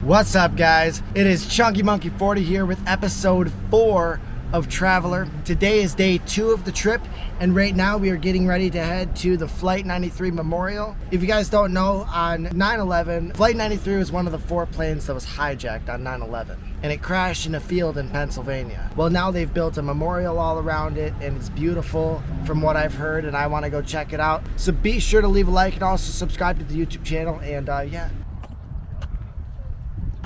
What's up, guys? It is Chunky Monkey 40 here with episode 4 of Traveler. Today is day 2 of the trip, and right now we are getting ready to head to the Flight 93 Memorial. If you guys don't know, on 9/11, Flight 93 was one of the 4 planes that was hijacked on 9/11, and it crashed in a field in Pennsylvania. Well, now they've built a memorial all around it, and it's beautiful from what I've heard, and I want to go check it out. So be sure to leave a like and also subscribe to the YouTube channel, and yeah.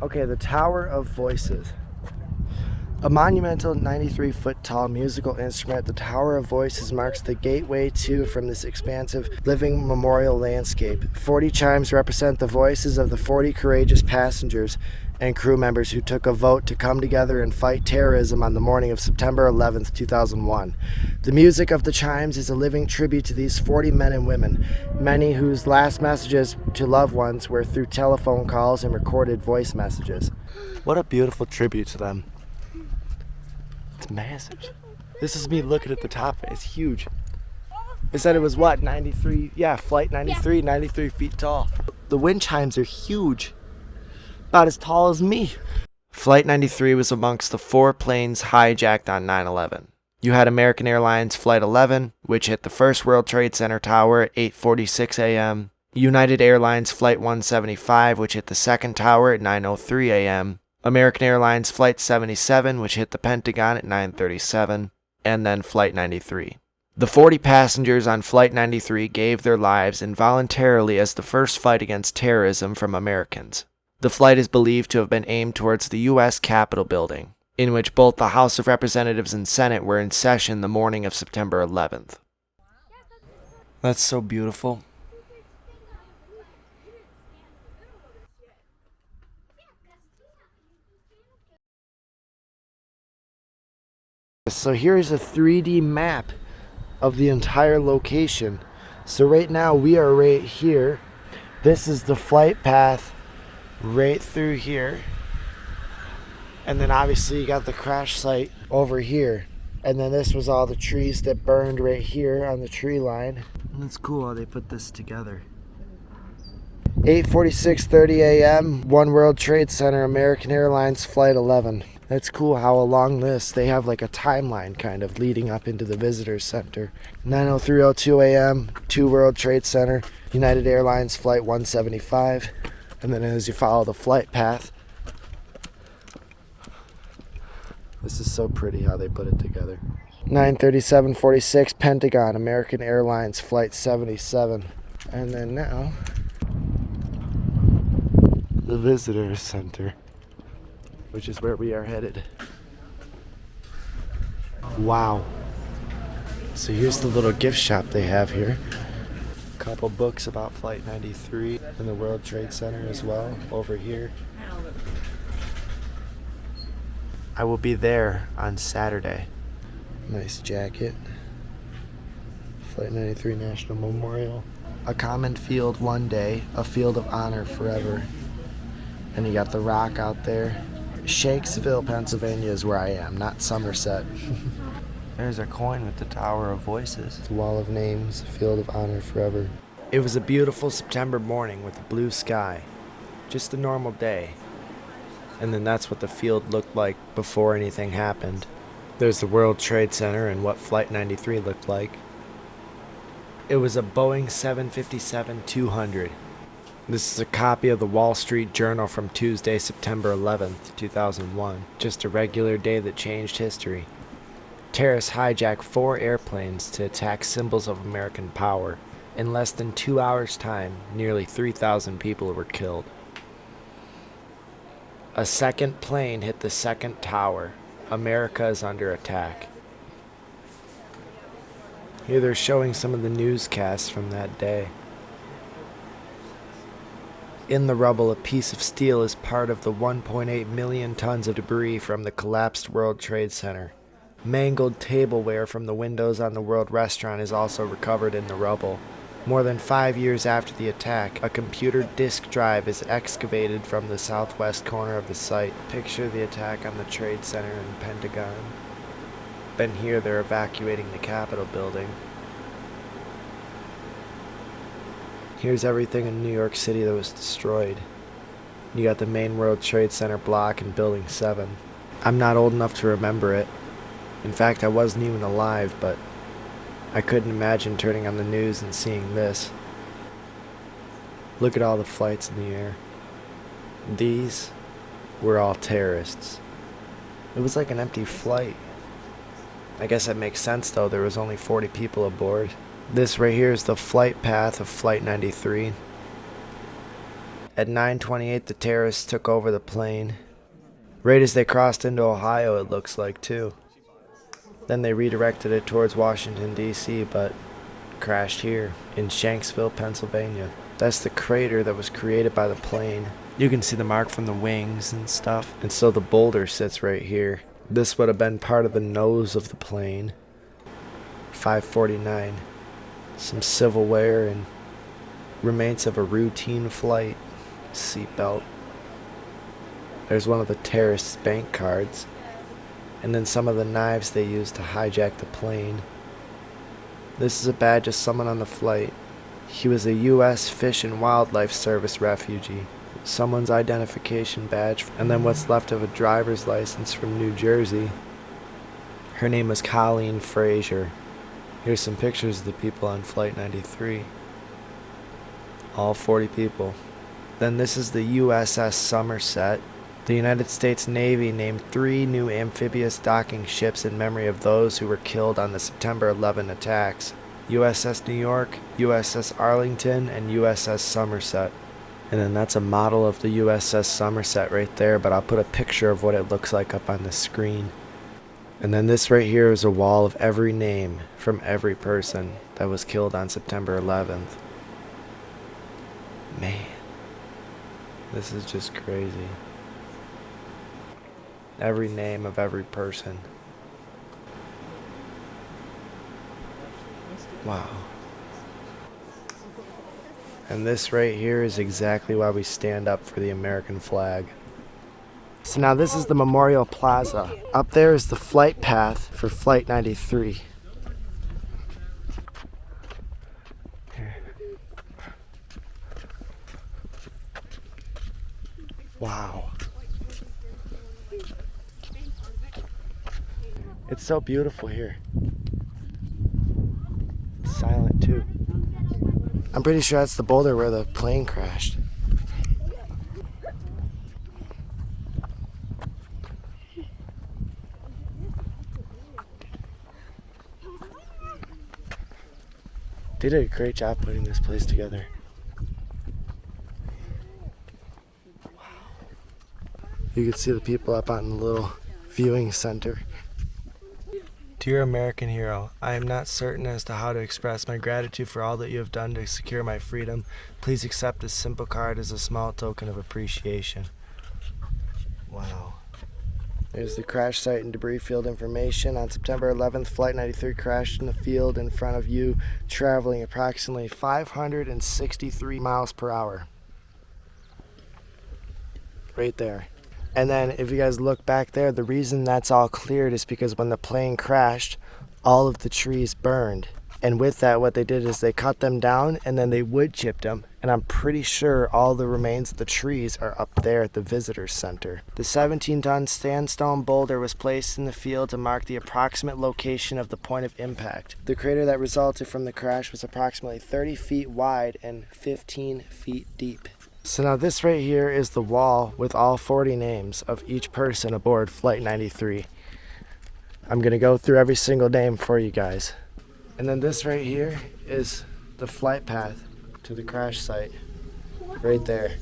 Okay, the Tower of Voices. A monumental 93-foot-tall musical instrument, the Tower of Voices marks the gateway from this expansive living memorial landscape. 40 chimes represent the voices of the 40 courageous passengers and crew members who took a vote to come together and fight terrorism on the morning of September 11th, 2001. The music of the chimes is a living tribute to these 40 men and women, many whose last messages to loved ones were through telephone calls and recorded voice messages. What a beautiful tribute to them. It's massive. This is me looking at the top. It's huge. They said it was what, 93? Yeah, Flight 93, 93 feet tall. The wind chimes are huge. About as tall as me. Flight 93 was amongst the 4 planes hijacked on 9/11. You had American Airlines Flight 11, which hit the first World Trade Center tower at 8:46 a.m. United Airlines Flight 175, which hit the second tower at 9:03 a.m. American Airlines Flight 77, which hit the Pentagon at 9:37, and then Flight 93. The 40 passengers on Flight 93 gave their lives involuntarily as the first fight against terrorism from Americans. The flight is believed to have been aimed towards the U.S. Capitol building, in which both the House of Representatives and Senate were in session the morning of September 11th. That's so beautiful. So here's a 3D map of the entire location. So right now we are right here. This is the flight path right through here. And then obviously you got the crash site over here. And then this was all the trees that burned right here on the tree line. And it's cool how they put this together. 8:46:30 a.m. One World Trade Center, American Airlines Flight 11. That's cool how along this they have like a timeline kind of leading up into the visitor center. 9:03:02 a.m. 2 World Trade Center, United Airlines Flight 175. And then as you follow the flight path, this is so pretty how they put it together. 9:37:46 Pentagon, American Airlines Flight 77. And then now, the visitor center, which is where we are headed. Wow. So here's the little gift shop they have here. A couple books about Flight 93 and the World Trade Center as well over here. I will be there on Saturday. Nice jacket. Flight 93 National Memorial. A common field one day, a field of honor forever. And you got the rock out there. SHANKSVILLE, Pennsylvania is where I am, not Somerset. There's a coin with the Tower of Voices. The Wall of Names, Field of Honor Forever. It was a beautiful September morning with a blue sky. Just a normal day. And then that's what the field looked like before anything happened. There's the World Trade Center and what Flight 93 looked like. It was a Boeing 757-200. This is a copy of the Wall Street Journal from Tuesday, September 11th, 2001. Just a regular day that changed history. Terrorists hijacked 4 airplanes to attack symbols of American power. In less than 2 hours' time, nearly 3,000 people were killed. A second plane hit the second tower. America is under attack. Here they're showing some of the newscasts from that day. In the rubble, a piece of steel is part of the 1.8 million tons of debris from the collapsed World Trade Center. Mangled tableware from the windows on the World Restaurant is also recovered in the rubble. More than 5 years after the attack, a computer disk drive is excavated from the southwest corner of the site. Picture the attack on the Trade Center and Pentagon. Then here they're evacuating the Capitol building. Here's everything in New York City that was destroyed. You got the main World Trade Center block and Building 7. I'm not old enough to remember it. In fact, I wasn't even alive, but I couldn't imagine turning on the news and seeing this. Look at all the flights in the air. These were all terrorists. It was like an empty flight. I guess that makes sense though, there was only 40 people aboard. This right here is the flight path of Flight 93. At 9:28 the terrorists took over the plane. Right as they crossed into Ohio, it looks like too. Then they redirected it towards Washington, D.C., but crashed here in Shanksville, Pennsylvania. That's the crater that was created by the plane. You can see the mark from the wings and stuff. And so the boulder sits right here. This would have been part of the nose of the plane. 5:49. Some silverware and remains of a routine flight. Seatbelt. There's one of the terrorists' bank cards. And then some of the knives they used to hijack the plane. This is a badge of someone on the flight. He was a U.S. Fish and Wildlife Service refugee. Someone's identification badge, and then what's left of a driver's license from New Jersey. Her name was Colleen Frazier. Here's some pictures of the people on Flight 93. All 40 people. Then this is the USS Somerset. The United States Navy named 3 new amphibious docking ships in memory of those who were killed on the September 11 attacks. USS New York, USS Arlington, and USS Somerset. And then that's a model of the USS Somerset right there, but I'll put a picture of what it looks like up on the screen. And then this right here is a wall of every name from every person that was killed on September 11th. Man, this is just crazy. Every name of every person. Wow. And this right here is exactly why we stand up for the American flag. So now this is the Memorial Plaza. Up there is the flight path for Flight 93. Here. Wow. It's so beautiful here. It's silent too. I'm pretty sure that's the boulder where the plane crashed. They did a great job putting this place together. Wow. You can see the people up on the little viewing center. Dear American hero, I am not certain as to how to express my gratitude for all that you have done to secure my freedom. Please accept this simple card as a small token of appreciation. Wow. There's the crash site and debris field information. On September 11th, Flight 93 crashed in the field in front of you, traveling approximately 563 miles per hour. Right there. And then if you guys look back there, the reason that's all cleared is because when the plane crashed, all of the trees burned. And with that, what they did is they cut them down and then they wood chipped them. And I'm pretty sure all the remains of the trees are up there at the visitor's center. The 17-ton sandstone boulder was placed in the field to mark the approximate location of the point of impact. The crater that resulted from the crash was approximately 30 feet wide and 15 feet deep. So now this right here is the wall with all 40 names of each person aboard Flight 93. I'm going to go through every single name for you guys. And then this right here is the flight path to the crash site. Right there.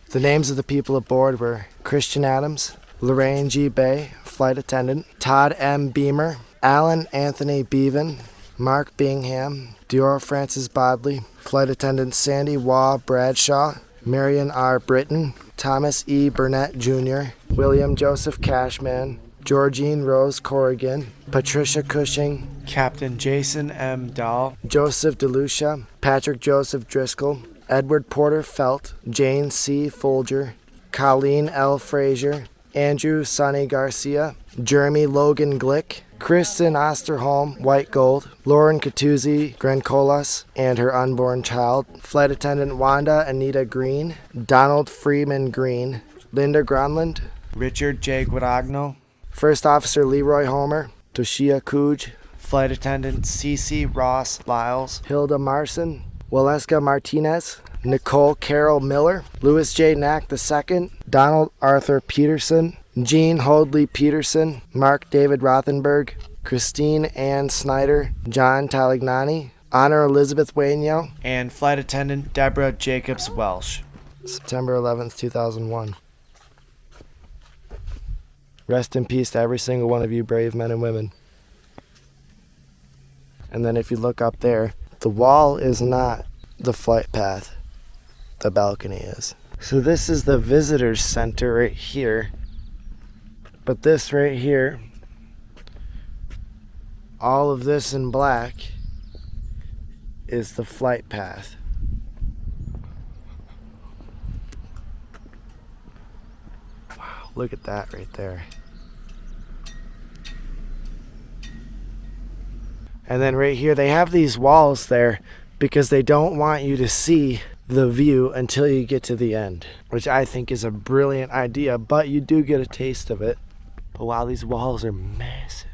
The names of the people aboard were Christian Adams, Lorraine G. Bay, flight attendant, Todd M. Beamer, Alan Anthony Bevan, Mark Bingham, Dior Francis Bodley, flight attendant Sandy Waugh Bradshaw, Marion R. Britton, Thomas E. Burnett Jr., William Joseph Cashman, Georgine Rose Corrigan, Patricia Cushing, Captain Jason M. Dahl, Joseph DeLucia, Patrick Joseph Driscoll, Edward Porter Felt, Jane C. Folger, Colleen L. Frazier, Andrew Sonny Garcia, Jeremy Logan Glick, Kristen Osterholm, white gold. Lauren Catuzzi Grencolas and her unborn child. Flight attendant Wanda Anita Green. Donald Freeman Green. Linda Gronland. Richard J. Guadagno. First Officer Leroy Homer. Toshia Cooge. Flight attendant Cece Ross Lyles. Hilda Marson. Waleska Martinez. Nicole Carol Miller. Louis J. Knack II. Donald Arthur Peterson. Jean Hoadley Peterson. Mark David Rothenberg. Christine Ann Snyder. John Talignani. Honor Elizabeth Wainio. And flight attendant Deborah Jacobs Welsh. September 11th, 2001. Rest in peace to every single one of you brave men and women. And then if you look up there, the wall is not the flight path. The balcony is. So this is the visitors center right here. But this right here, all of this in black, is the flight path. Wow, look at that right there. And then right here, they have these walls there because they don't want you to see the view until you get to the end, which I think is a brilliant idea, but you do get a taste of it. But wow, these walls are massive.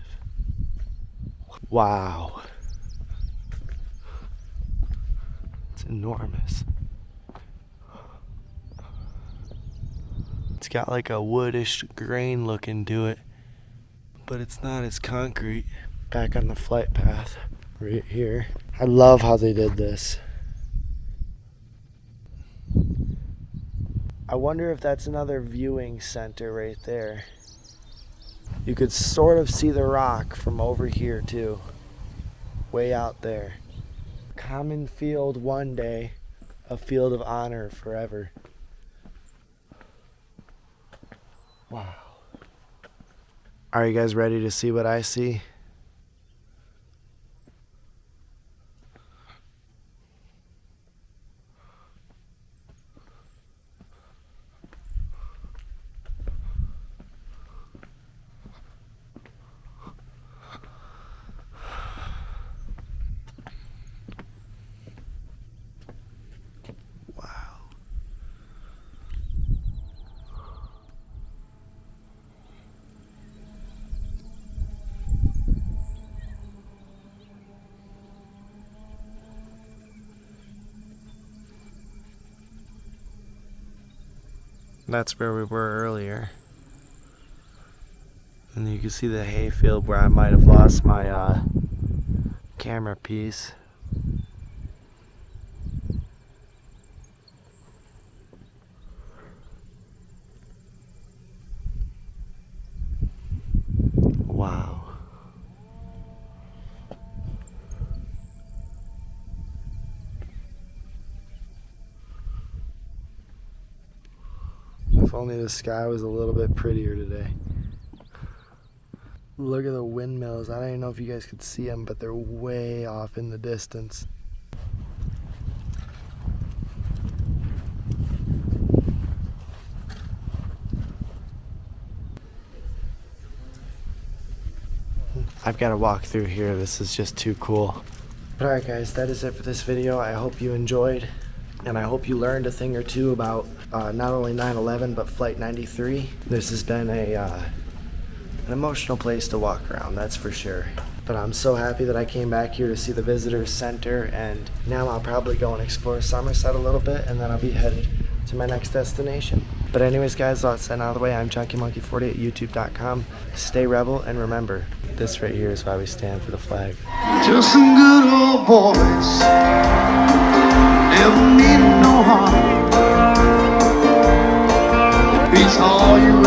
Wow. It's enormous. It's got like a woodish grain look into it, but it's not as concrete. Back on the flight path right here. I love how they did this. I wonder if that's another viewing center right there. You could sort of see the rock from over here too. Way out there. Common field one day, a field of honor forever. Wow. Are you guys ready to see what I see? That's where we were earlier. And you can see the hayfield where I might have lost my camera piece. Wow. If only the sky was a little bit prettier today. Look at the windmills. I don't even know if you guys could see them, but they're way off in the distance. I've got to walk through here. This is just too cool. But alright guys, that is it for this video. I hope you enjoyed. And I hope you learned a thing or two about not only 9/11 but Flight 93. This has been an emotional place to walk around, that's for sure. But I'm so happy that I came back here to see the visitor center, and now I'll probably go and explore Somerset a little bit, and then I'll be headed to my next destination. But anyways guys, that's it out of the way. I'm ChunkyMonkey40 at youtube.com. Stay rebel, and remember, this right here is why we stand for the flag. Just some good old boys, never mean no harm. Beats all you